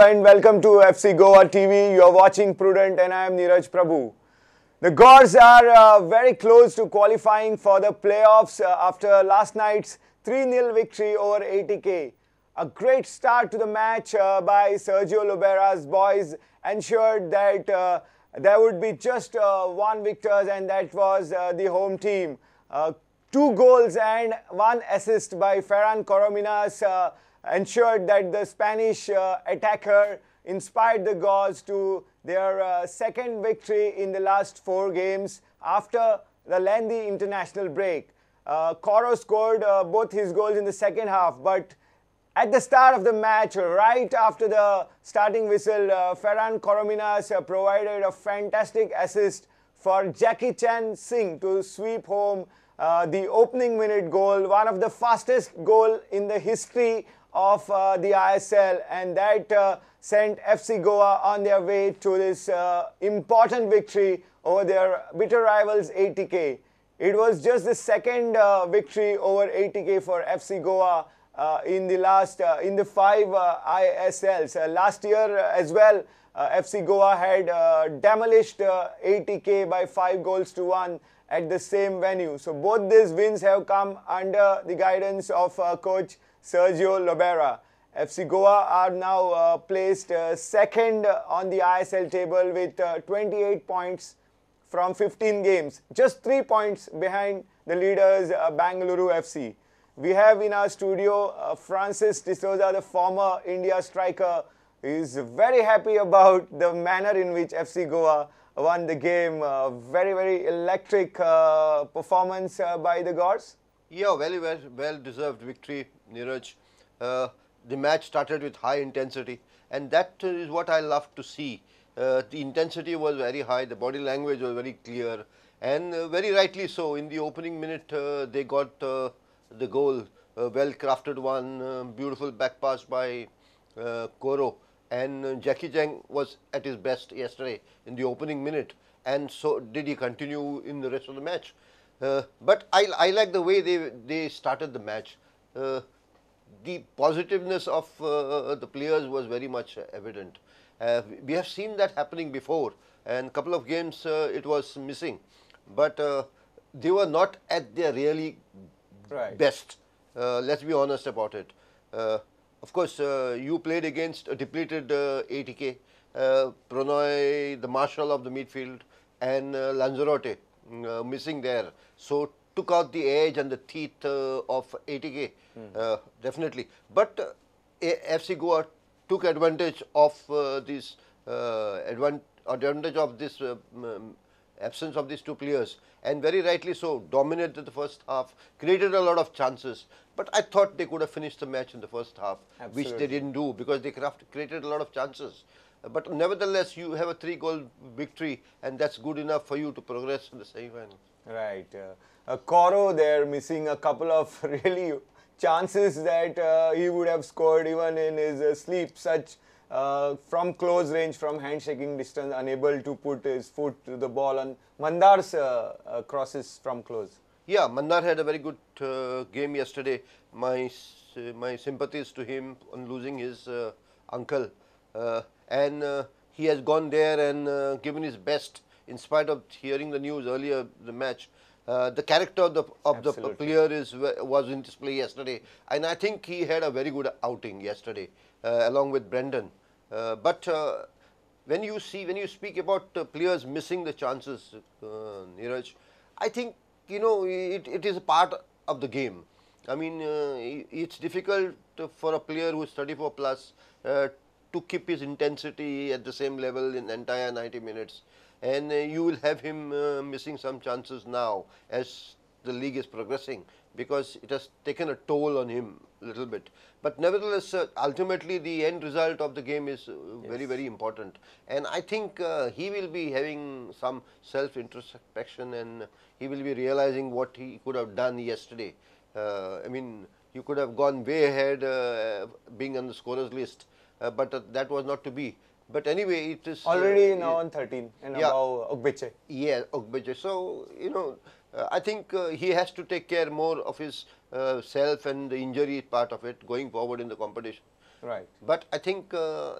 and welcome to FC Goa TV. You are watching Prudent and I am Neeraj Prabhu. The Gors are very close to qualifying for the playoffs after last night's 3-0 victory over ATK. A great start to the match by Sergio Lobera's boys ensured that there would be just one victor, and that was the home team. 2 goals and 1 assist by Ferran Corominas ensured that the Spanish attacker inspired the Gors to their second victory in the last 4 games after the lengthy international break. Coro scored both his goals in the second half, but at the start of the match, right after the starting whistle, Ferran Corominas provided a fantastic assist for Jackie Chan Singh to sweep home the opening minute goal, one of the fastest goal in the history of the ISL, and that sent FC Goa on their way to this important victory over their bitter rivals ATK. It was just the second victory over ATK for FC Goa in the 5 ISLs. Last year as well, FC Goa had demolished ATK by 5-1 at the same venue. So both these wins have come under the guidance of coach Sergio Lobera. FC Goa are now placed second on the ISL table with 28 points from 15 games, just 3 points behind the leaders Bangalore FC. We have in our studio Francis D'Souza, the former India striker. He is very happy about the manner in which FC Goa won the game. Very electric performance by the Gors. Yeah, very well deserved victory, Neeraj. The match started with high intensity, and that is what I love to see. The intensity was very high, the body language was very clear, and very rightly so. In the opening minute, they got the goal, well crafted one, beautiful back pass by Koro, and Jackie Chang was at his best yesterday in the opening minute, and so did he continue in the rest of the match. But I like the way they started the match. The positiveness of the players was very much evident. We have seen that happening before, and a couple of games it was missing, but they were not at their really best. Let's be honest about it. Of course, you played against a depleted ATK, Pronoy, the marshal of the midfield, and Lanzarote missing there. So took out the edge and the teeth of ATK, definitely. But FC Goa took advantage of this absence of these 2 players, and very rightly so, dominated the first half, created a lot of chances. But I thought they could have finished the match in the first half, which they didn't do because they created a lot of chances. But nevertheless, you have a 3-goal victory, and that's good enough for you to progress in the semi-finals. Right. Koro there missing a couple of really chances that he would have scored even in his sleep, such from close range, from handshaking distance, unable to put his foot to the ball on Mandar's crosses from close. Yeah, Mandar had a very good game yesterday. My sympathies to him on losing his uncle, and he has gone there and given his best in spite of hearing the news earlier the match. The character of the player was in display yesterday, and I think he had a very good outing yesterday along with Brendan. But when you speak about players missing the chances, Neeraj, I think it is a part of the game. I mean, it's difficult for a player who is 34 plus to keep his intensity at the same level in the entire 90 minutes. And you will have him missing some chances now as the league is progressing, because it has taken a toll on him a little bit. But nevertheless, ultimately the end result of the game is very important. And I think he will be having some self-introspection, and he will be realizing what he could have done yesterday. I mean, you could have gone way ahead being on the scorers list, but that was not to be. But anyway, it is already now on 13 and above Ogbeche. Yeah, Ogbeche. So, I think he has to take care more of his self and the injury part of it going forward in the competition. Right. But I think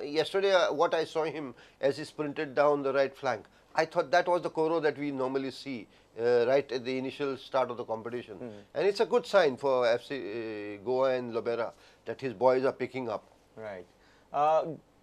yesterday what I saw him as he sprinted down the right flank, I thought that was the Koro that we normally see right at the initial start of the competition. And it's a good sign for FC Goa and Lobera that his boys are picking up. Right.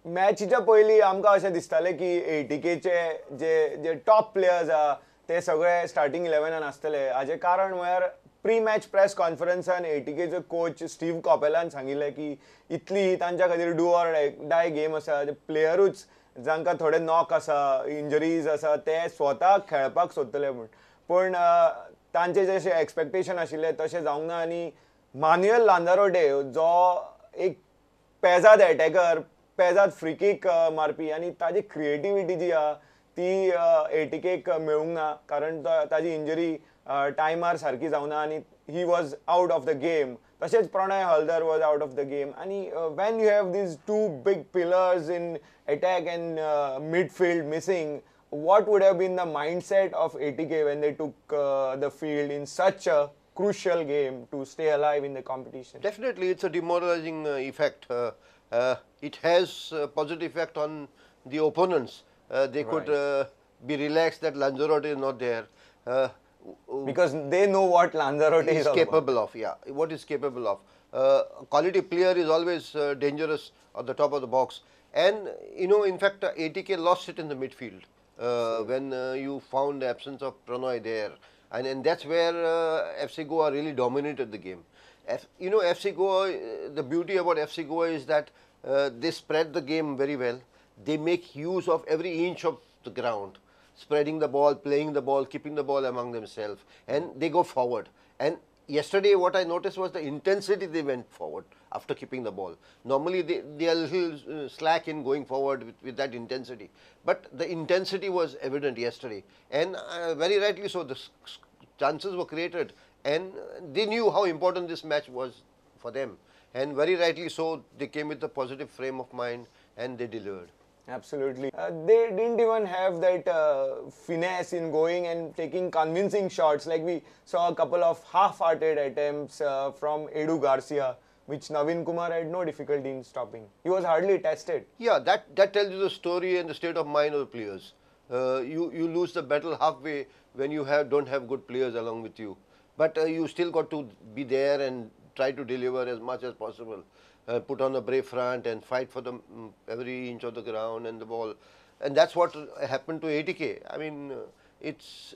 मॅचीच्या पयलीं आमकां अशें दिसतालें की एटीकेचे जे top players आहा ते सगळे starting 11 आसतले. हाजें कारण म्हळ्यार प्री मॅच प्रेस कॉन्फरन्सान एटीकेचो कोच स्टीव कॉपेलान सांगिल्लें की इतली तांच्या खातीर डू ऑर डाय गेम आसा. प्लेयरूच जांकां थोडे नॉक आसा, इंजरीज आसा, ते स्वता खेळपाक सोदतले म्हूण. पूण तांचे जशें एक्सपेक्टेशन आशिल्लें तशें जावंक ना आनी मान्युएल लांजारोटे जो एक पेजाद एटॅकर, पेजाद फ्री किक मारपी आनी ताजी क्रिएटिविटी जी आहा ती एटीकेक मेळूंक ना कारण ताजी इंजरी टायमार सारकी जावना आनी he was out of the game. तशेंच Pranoy Halder was out of the game. आनी when you have these two big pillars in attack and midfield missing, what would have been the mindset of ATK when they took the field in such a crucial game to stay alive in the competition? Definitely, it's a demoralizing effect. It has a positive effect on the opponents. They could be relaxed that Lanzarote is not there. Because they know what Lanzarote is capable of. Yeah, what is capable of. A quality player is always dangerous at the top of the box. And you know, in fact, ATK lost it in the midfield when you found the absence of Pranoy there, and that's where FC Goa really dominated the game. You know, FC Goa, the beauty about FC Goa is that they spread the game very well. They make use of every inch of the ground, spreading the ball, playing the ball, keeping the ball among themselves, and they go forward. And yesterday, what I noticed was the intensity they went forward after keeping the ball. Normally, they are a little slack in going forward with that intensity. But the intensity was evident yesterday. And very rightly so, the chances were created. And they knew how important this match was for them. And very rightly so, they came with a positive frame of mind and they delivered. Absolutely. They didn't even have that finesse in going and taking convincing shots. Like we saw a couple of half-hearted attempts from Edu Garcia, which Naveen Kumar had no difficulty in stopping. He was hardly tested. Yeah, that tells you the story and the state of mind of the players. You lose the battle halfway when you don't have good players along with you. But you still got to be there and try to deliver as much as possible. Put on a brave front and fight for every inch of the ground and the ball. And that's what happened to ATK. I mean, it's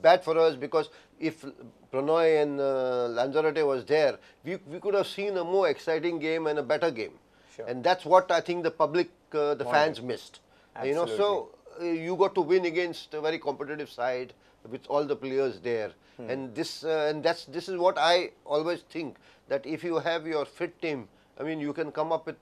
bad for us because if Pranoy and Lanzarote was there, we could have seen a more exciting game and a better game. Sure. And that's what I think the public, the fans missed. Absolutely. You know, so you got to win against a very competitive side with all the players there. And this is what I always think, that if you have your fit team, I mean, you can come up with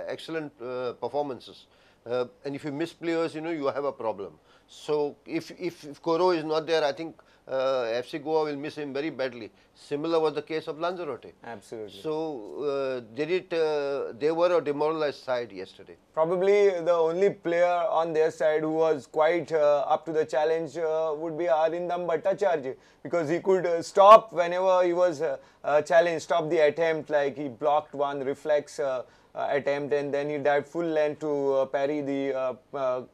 excellent performances. And if you miss players, you know, you have a problem. So if Koro is not there, I think FC Goa will miss him very badly. Similar was the case of Lanzarote. Absolutely. So they were a demoralized side yesterday. Probably the only player on their side who was quite up to the challenge would be Arindam Bhattacharya, because he could stop whenever he was challenged, stop the attempt. Like he blocked one reflex attempt and then he dived full length to parry the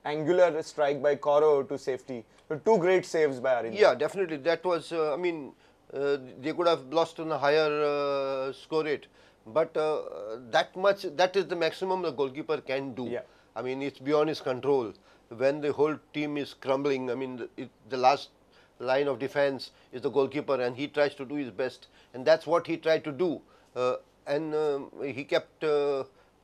angular strike by Koro to safety. So two great saves by Arindam. Yeah, definitely. That was, I mean, they could have lost on a higher score rate. But that is the maximum the goalkeeper can do. Yeah. I mean, it's beyond his control. When the whole team is crumbling, I mean, the last line of defense is the goalkeeper, and he tries to do his best. And that's what he tried to do. And he kept,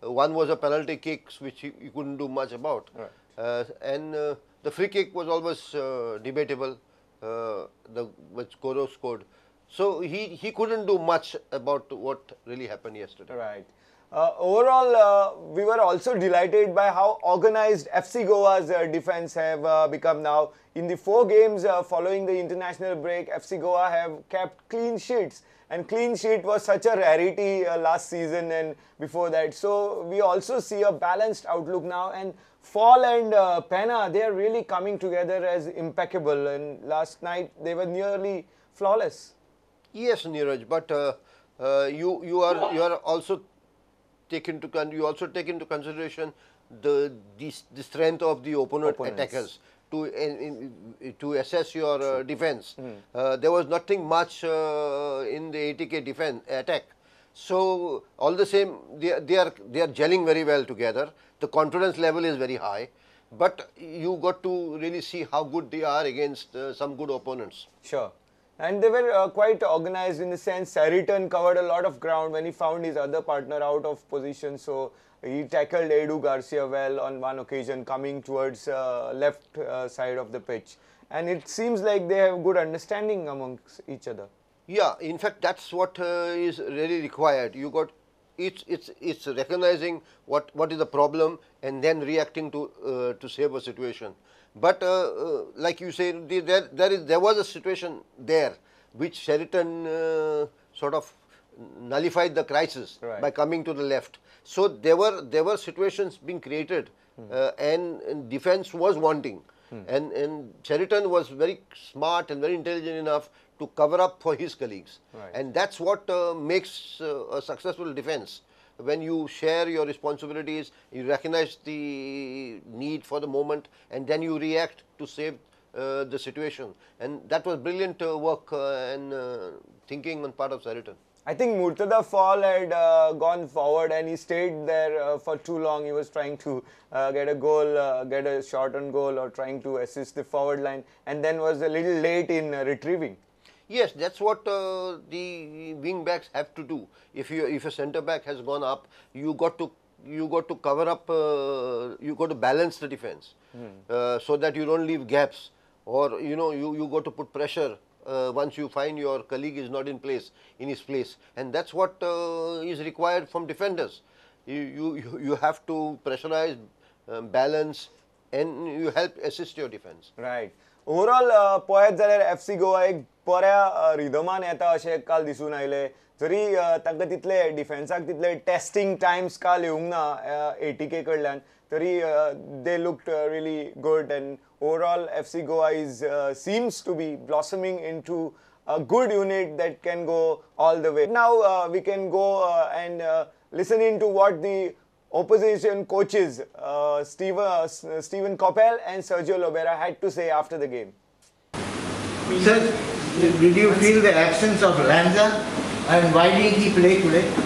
one was a penalty kick, which he couldn't do much about. Right. And the free kick was always debatable, which Koro scored. So he couldn't do much about what really happened yesterday. Right. Overall, we were also delighted by how organized FC Goa's defense have become now. In the 4 games following the international break, FC Goa have kept clean sheets. And clean sheet was such a rarity last season and before that. So we also see a balanced outlook now. And Fall and Pena, they are really coming together as impeccable. And last night they were nearly flawless. Yes, Neeraj, but you are also you also take into consideration the strength of the opponent's attackers to assess your defense. There was nothing much in the 80K defense attack. So all the same, they are gelling very well together. The confidence level is very high, but you got to really see how good they are against some good opponents. Sure. And they were quite organized in the sense Sheraton covered a lot of ground when he found his other partner out of position. So he tackled Edu Garcia well on one occasion, coming towards left side of the pitch. And it seems like they have good understanding amongst each other. Yeah, in fact, that's what is really required. You got it's recognizing what is the problem and then reacting to save a situation. But like you say, there was a situation there which Sheraton sort of nullified the crisis by coming to the left. So there were situations being created, and defense was wanting, and Sheraton was very smart and very intelligent enough to cover up for his colleagues, and that's what makes a successful defense. When you share your responsibilities, you recognize the need for the moment, and then you react to save the situation. And that was brilliant work and thinking on part of Sheraton. I think Murtada Fall had gone forward and he stayed there for too long. He was trying to get a goal, get a shot on goal, or trying to assist the forward line, and then was a little late in retrieving. Yes, that's what the wing backs have to do. If a centre back has gone up, you got to cover up. You got to balance the defense so that you don't leave gaps, or you got to put pressure once you find your colleague is not in his place, and that's what is required from defenders. You have to pressurize, balance, and you help assist your defense. Right. Overall, पळयत जाल्यार FC Goa एक बऱ्या रिदमान येता अशें काल दिसून आयले. जरी तांकां तितले डिफेन्साक तितले टेस्टिंग टायम्स काल येवंक ना 80K कडल्यान, तरी they looked really good, and overall FC Goa seems to be blossoming into a good unit that can go all the way. Now we can go and listen into what the opposition coaches Stephen Coppell and Sergio Lobera had to say after the game. Sir, did you feel the absence of Lanza, and why didn't he play today? He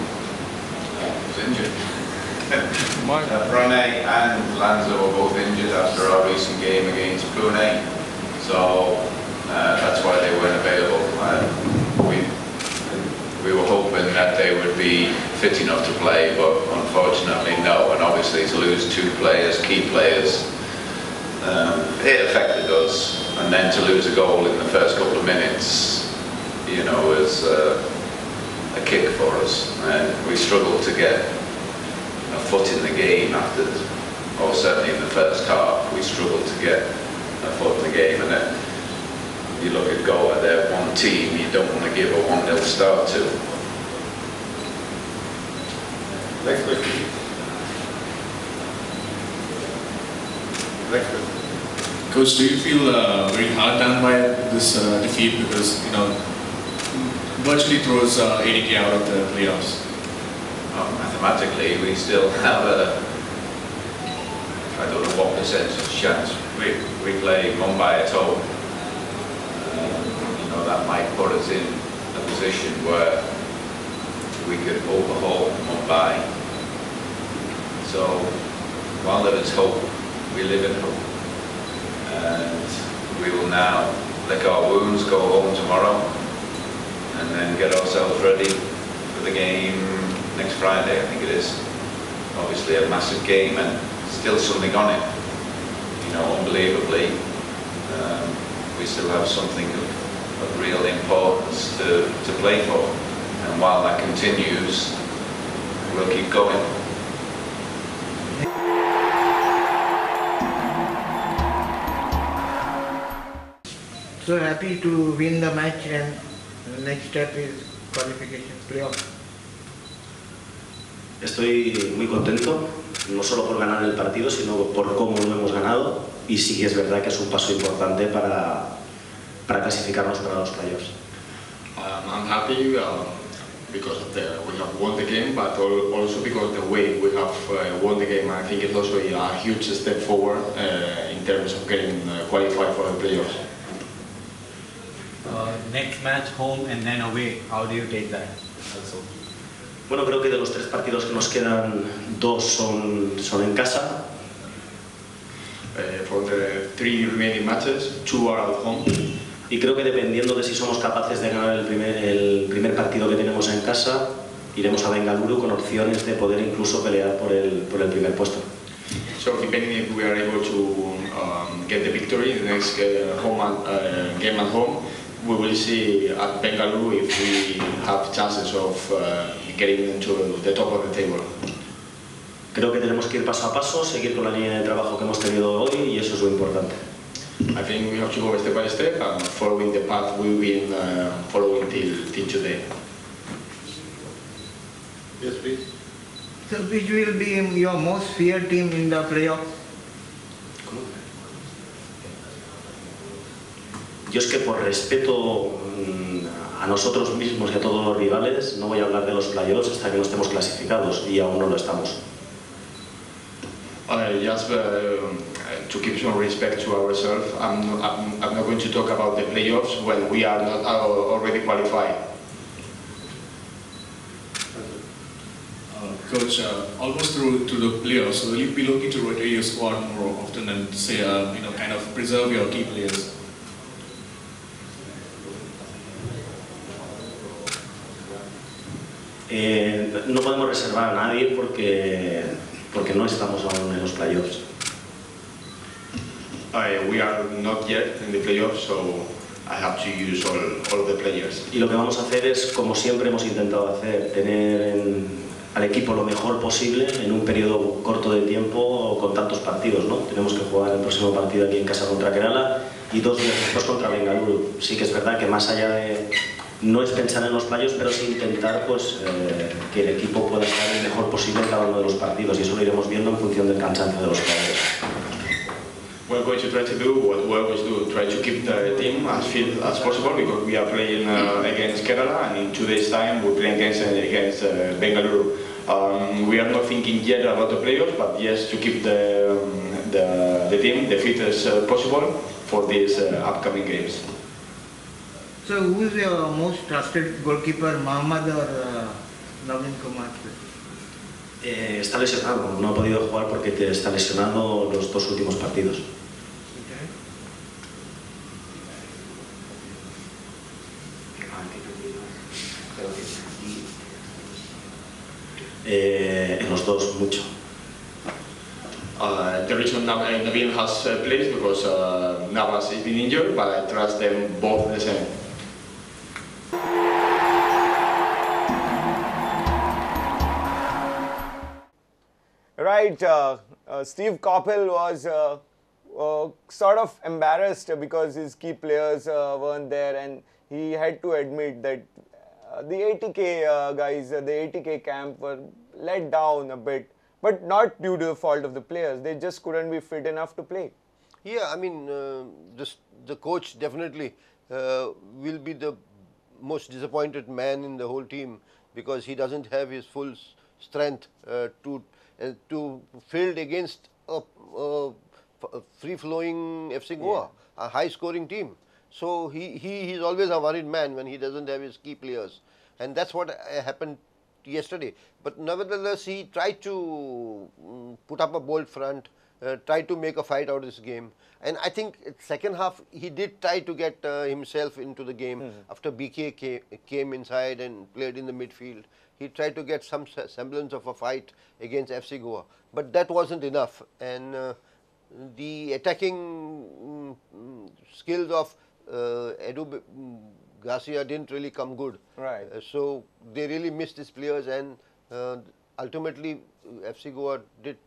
was injured. Prudent and Lanza were both injured after our recent game against Prudent, so that's why they weren't available. We were hoping that they would be fit enough to play, but unfortunately no, and obviously to lose two players, key players, it affected us, and then to lose a goal in the first couple of minutes, was a kick for us, and we struggled to get a foot in the game after, or certainly in the first half, we struggled to get a foot in the game, and then you look at Goa, they're one team you don't want to give a 1-0 start to. Next question. Next question. Coach, do you feel very hard done by this defeat, because virtually throws 80K out of the playoffs? Mathematically, we still have I don't know what percentage chance. We play Mumbai at home. That might put us in a position where we could overhaul Mumbai. So while there is hope, we live in hope, and we will now lick our wounds, go home tomorrow, and then get ourselves ready for the game next Friday, I think it is. Obviously a massive game, and still something on it. Unbelievably, we still have something of real importance to play for, and while that continues, we'll keep going. So happy to win the match, and the next step is qualification, playoff. Estoy muy contento, no solo por ganar el partido, sino por cómo lo hemos ganado, y sí que es verdad que es un paso importante para clasificarnos para los playoffs. I'm happy because of we have won the game, but also because of the way we have won the game. I think it's also a huge step forward in terms of getting qualified for the playoffs. Next match, home and then away. How do you take that? Also. Bueno, creo que de los 3 partidos que nos quedan, 2 son en casa. For the 3 remaining matches, 2 are at home. Y creo que dependiendo de si somos capaces de ganar el primer partido que tenemos en casa, iremos a Bengaluru con opciones de poder incluso pelear por el primer puesto. So depending if we are able to get the victory in the next game at home, we will see at Bengaluru if we have chances of getting into the top of the table. Creo que tenemos que ir paso a paso, seguir con la línea de trabajo que hemos tenido hoy y eso es lo importante. I think we have to go step by step and following the path we've been following till today. Yes, please. So which will be your most feared team in the playoffs? Yo es que por respeto a nosotros mismos y a todos los rivales no voy a hablar de los playoffs hasta que no estemos clasificados y aún no lo estamos. Just to keep some respect to ourselves, I'm not going to talk about the playoffs when we are not already qualified. Coach, almost through to the playoffs, will you be looking to rotate your squad more often and say, kind of preserve your key players? No podemos reservar a nadie porque no estamos aún en los playoffs. We are not yet in the playoffs, so I have to use all of the players. Y lo que vamos a hacer es, como siempre hemos intentado hacer, tener al equipo lo mejor posible en un periodo corto de tiempo con tantos partidos, ¿no? Tenemos que jugar el próximo partido aquí en casa contra Kerala y 2 días después contra Bengaluru. Sí que es verdad que más allá de no es pensar en los playoffs, pero sí intentar pues, que el equipo pueda estar el mejor posible en cada uno de los partidos y eso lo iremos viendo en función del cansancio de los jugadores. We're going to try to do what we always do, try to keep the team as fit as possible because we are playing against Kerala and in 2 days' time we're playing against Bengaluru. We are not thinking yet about the playoffs, but yes, to keep the team the fittest possible for these upcoming games. So who is your most trusted goalkeeper, Mohammad or Navin Kumar? Está lesionado, no ha podido jugar porque está lesionado los 2 últimos partidos. En los 2 mucho. The reason Navin has played because Navas has been injured, but I trust them both the same. Right, Steve Coppell was sort of embarrassed because his key players weren't there, and he had to admit that the 80K guys, the 80K camp were let down a bit, but not due to the fault of the players. They just couldn't be fit enough to play. Yeah, I mean, the coach definitely will be the most disappointed man in the whole team because he doesn't have his full strength to field against a free-flowing FC Goa, a high-scoring team. So he's always a worried man when he doesn't have his key players, and that's what happened yesterday. But nevertheless, he tried to put up a bold front, tried to make a fight out of this game, and I think second half he did try to get himself into the game after BK came inside and played in the midfield. He tried to get some semblance of a fight against FC Goa, but that wasn't enough, and the attacking skills of Edu Garcia didn't really come good. Right. So they really missed his players, and ultimately FC Goa did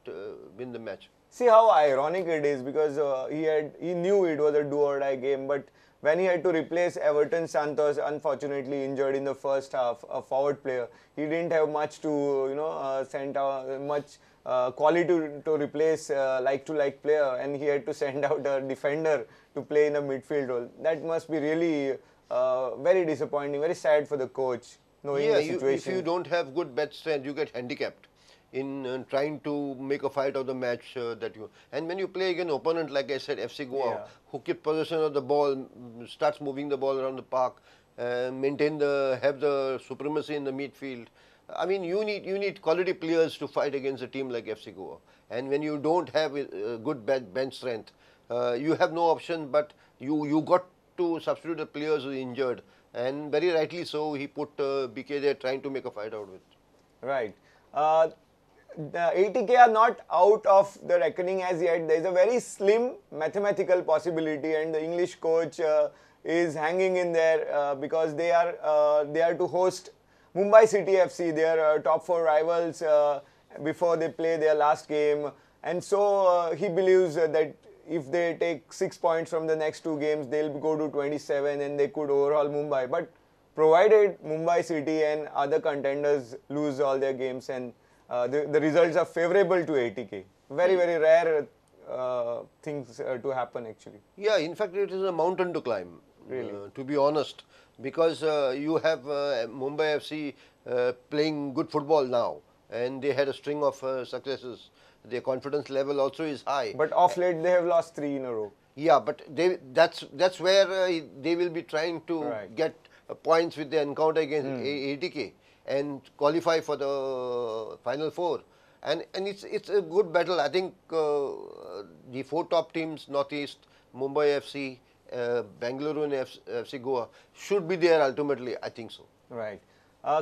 win the match. See how ironic it is, because he knew it was a do or die game, but when he had to replace Everton Santos, unfortunately injured in the first half, a forward player, he didn't have much to send out much quality to replace like-to-like player, and he had to send out a defender to play in a midfield role. That must be really very disappointing, very sad for the coach. knowing Yeah, the if situation. you don't have good bench strength, you get handicapped in trying to make a fight of the match that you. And when you play against an opponent like I said, FC Goa, Yeah. who keep possession of the ball, starts moving the ball around the park, have the supremacy in the midfield. I mean, you need quality players to fight against a team like FC Goa. And when you don't have good bench strength, you have no option. But you got to substitute the players who are injured. And very rightly so, he put BK there trying to make a fight out of it. Right. The 80K are not out of the reckoning as yet. There is a very slim mathematical possibility, and the English coach is hanging in there because they are to host Mumbai City FC, their top 4 rivals, before they play their last game. And so he believes that if they take 6 points from the next 2 games, they'll go to 27 and they could overhaul Mumbai. But provided Mumbai City and other contenders lose all their games and the results are favorable to 80K. Very, very rare things to happen actually. Yeah, in fact, it is a mountain to climb, Really? to be honest, because you have Mumbai FC playing good football now, and they had a string of successes. Their confidence level also is high. But off late they have lost 3 in a row. Yeah, but that's where they will be trying to Right. get points with the encounter against 80K and qualify for the final 4. And it's a good battle. I think the 4 top teams, Northeast, Mumbai FC, Bengaluru and FC Goa should be there ultimately. I think so. Right.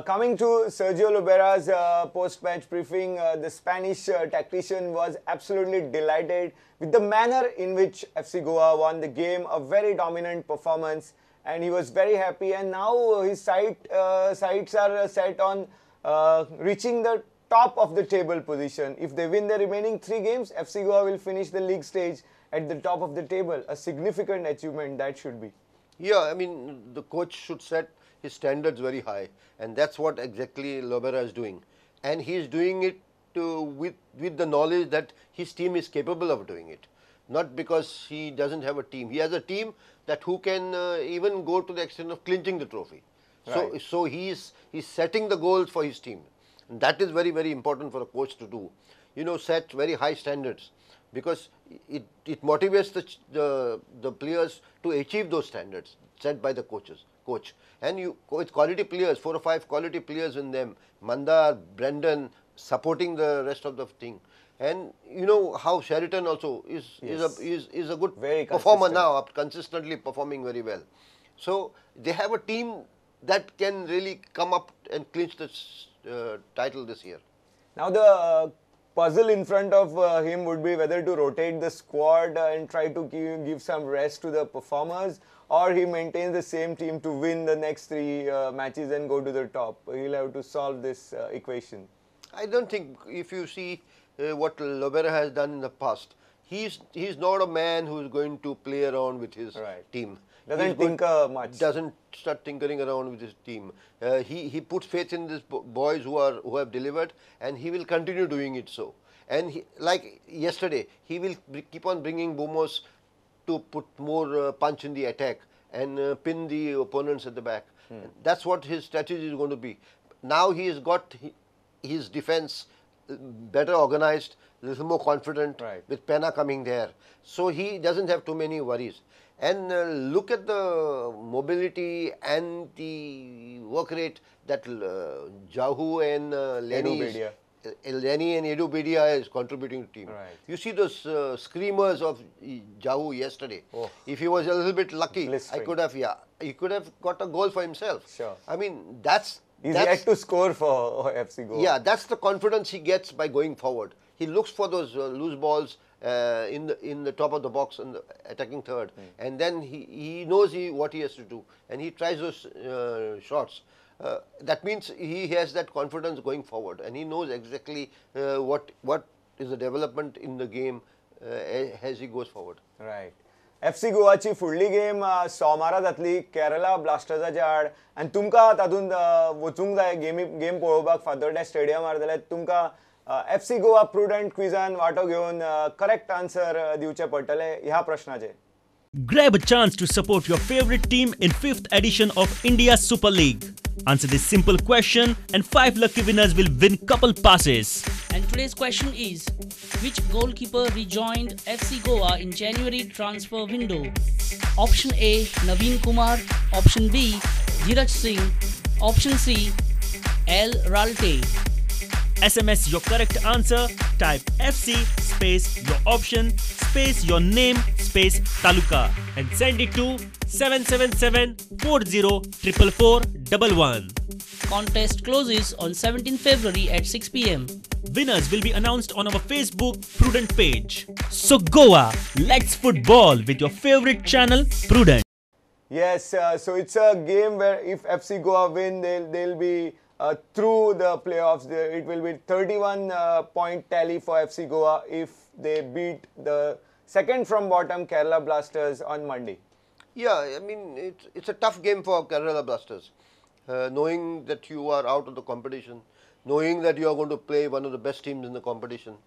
Coming to Sergio Lobera's post-match briefing, the Spanish tactician was absolutely delighted with the manner in which FC Goa won the game, a very dominant performance, and he was very happy. And now his sights are set on reaching the top of the table position. If they win the remaining 3 games, FC Goa will finish the league stage at the top of the table. A significant achievement that should be. Yeah, I mean, the coach should set his standards very high, and that's what exactly Lobera is doing. And he is doing it with the knowledge that his team is capable of doing it. Not because he doesn't have a team. He has a team that who can even go to the extent of clinching the trophy. Right. So he's setting the goals for his team. And that is very, very important for a coach to do. You know, set very high standards, because it motivates the players to achieve those standards set by the coach. And with quality players, 4 or 5 quality players in them, Mandar, Brendan, supporting the rest of the thing. And you know how Sheraton also is a good Very performer consistent. now, consistently performing very well. So they have a team that can really come up and clinch the title this year. Now the puzzle in front of him would be whether to rotate the squad and try to give some rest to the performers, or he maintains the same team to win the next 3 matches and go to the top. He'll have to solve this equation. I don't think, if you see what Lobera has done in the past, he's not a man who is going to play around with his Right. team. Doesn't He's going- tinker much. Doesn't start tinkering around with his team. He puts faith in these boys who have delivered, and he will continue doing it so. And like yesterday, he will keep on bringing Bomos to put more punch in the attack and pin the opponents at the back. That's what his strategy is going to be. Now he has got his defense better organized, a little more confident, Right. with Pena coming there. So he doesn't have too many worries. And look at the mobility and the work rate that Jahu and Lenny and Edu Bedia is contributing to team. Right. You see those screamers of Jahu yesterday. Oh. If he was a little bit lucky, Blistering. he could have got a goal for himself. Sure. I mean, that's He's yet to score for FC Goa. yeah, that's the confidence he gets by going forward. He looks for those loose balls in the top of the box in the attacking third, and then he knows what he has to do, and he tries those shots. That means he has that confidence going forward, and he knows exactly what is the development in the game as he goes forward. Right. FC गोवाची फुडली game सोमारा जातली केरला ब्लास्टर्साच्या आड आनी तुमकां तातूंत वचूंक जाय game पळोवपाक फातोर्डे स्टेडियमार जाल्यार तुमकां FC गोवा प्रुडंट क्विजान वांटो घेवन करेक्ट आन्सर दिवचे पडटले ह्या प्रश्नाचे. Grab a chance to support your favorite team in 5th edition of India Super League. Answer this simple question and 5 lucky winners will win couple passes. And today's question is, which goalkeeper rejoined FC Goa in January transfer window? Option A, Naveen Kumar. Option B, Dheeraj Singh. Option C, L. Ralte. SMS your correct answer, type FC space your option space your name space taluka and send it to 777404411. Contest closes on 17 February at 6 p.m. Winners will be announced on our Facebook Prudent page. So Goa, let's football with your favorite channel Prudent. Yes, so it's a game where if FC Goa win, they'll be through the playoffs. It will be 31 point tally for FC Goa if they beat the second from bottom Kerala Blasters on Monday. Yeah, I mean, it's a tough game for Kerala Blasters. Knowing that you are out of the competition, knowing that you are going to play one of the best teams in the competition.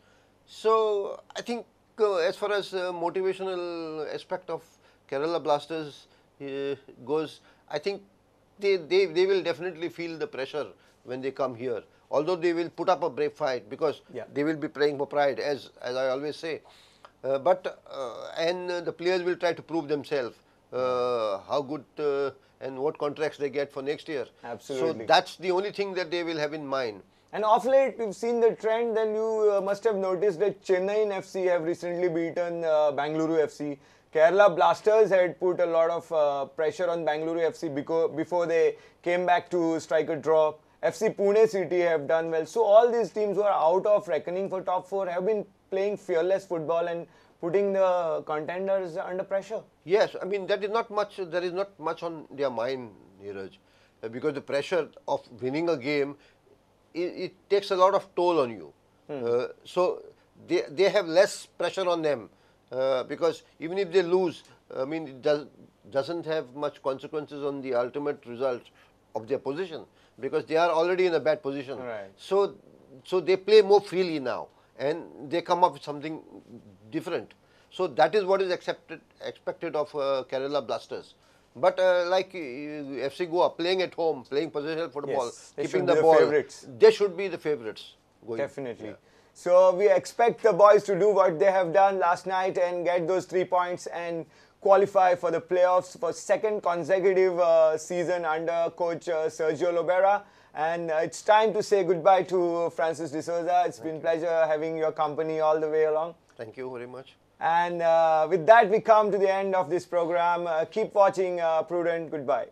So, I think as far as motivational aspect of Kerala Blasters goes, I think they will definitely feel the pressure when they come here. Although they will put up a brave fight because they will be playing for pride, as I always say. And the players will try to prove themselves how good and what contracts they get for next year. Absolutely. So that's the only thing that they will have in mind. And of late, we've seen the trend. Then you must have noticed that Chennai FC have recently beaten Bangalore FC. Kerala Blasters had put a lot of pressure on Bangalore FC before they came back to strike a draw. FC Pune City have done well. So all these teams who are out of reckoning for top 4 have been playing fearless football and putting the contenders under pressure. Yes, I mean, there is not much on their mind, Neeraj, because the pressure of winning a game, it takes a lot of toll on you. So they have less pressure on them because even if they lose, I mean, it doesn't have much consequences on the ultimate result of their position because they are already in a bad position. Right. So they play more freely now and they come up with something different. So that is what is expected of Kerala Blasters. But like FC Goa, playing at home, playing positional football, keeping the ball, they should be the favourites. Definitely. Yeah. So we expect the boys to do what they have done last night and get those 3 points and qualify for the playoffs for second consecutive season under coach Sergio Lobera. And it's time to say goodbye to Francis D'Souza. It's been a pleasure having your company all the way along. Thank you very much. And with that, we come to the end of this program. Keep watching Prudent. Goodbye.